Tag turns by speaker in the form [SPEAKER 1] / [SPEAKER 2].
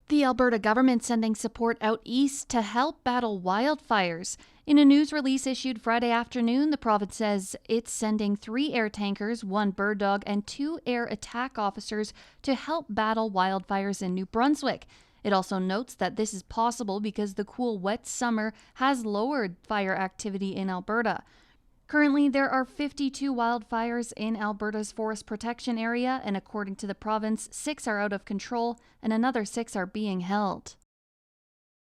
[SPEAKER 1] The Alberta government sending support out east to help battle wildfires. In a news release issued Friday afternoon, the province says it's sending 3 air tankers, 1 bird dog, and 2 air attack officers to help battle wildfires in New Brunswick. It also notes that this is possible because the cool, wet summer has lowered fire activity in Alberta. Currently, there are 52 wildfires in Alberta's forest protection area, and according to the province, 6 are out of control and another 6 are being held.